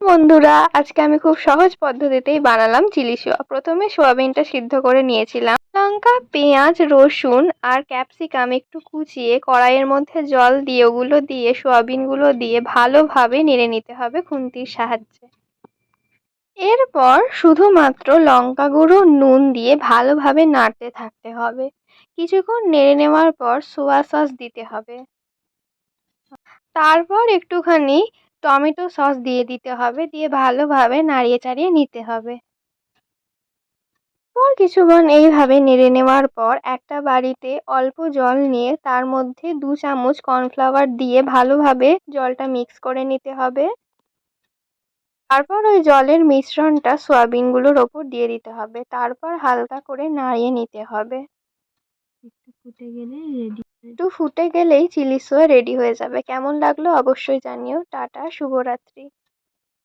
বন্ধুরা, আজকে আমি খুব সহজ পদ্ধতিতেই বানালাম চিলি সোয়া। প্রথমে সোয়াবিনটা সিদ্ধ করে নিয়েছিলাম। লঙ্কা, পেঁয়াজ, রসুন আর ক্যাপসিকাম একটু কুচিয়ে কড়াইয়ের মধ্যে জল দিয়ে ওগুলো দিয়ে সোয়াবিনগুলো দিয়ে ভালোভাবে নেড়ে নিতে হবে খুন্তির সাহায্যে। এরপর শুধুমাত্র লঙ্কা গুঁড়ো, নুন দিয়ে ভালোভাবে নাড়তে থাকতে হবে। কিছুক্ষণ নেড়ে নেওয়ার পর সোয়া সস দিতে হবে। তারপর একটুখানি টমেটো সস দিয়ে দিতে হবে, দিয়ে ভালোভাবে নাড়িয়ে চাড়িয়ে নিতে হবে। কিছুক্ষণ এইভাবে নেড়ে নেওয়ার পর একটা বাড়িতে অল্প জল নিয়ে তার মধ্যে 2 চামচ কর্নফ্লাওয়ার দিয়ে ভালোভাবে জলটা মিক্স করে নিতে হবে। তারপর ওই জলের মিশ্রণটা সয়াবিনগুলোর ওপর দিয়ে দিতে হবে। তারপর হালকা করে নাড়িয়ে নিতে হবে। একটু ফুটে গেলেই চিলি সোয়া রেডি হয়ে যাবে। কেমন লাগলো অবশ্যই জানিও। টাটা, শুভরাত্রি।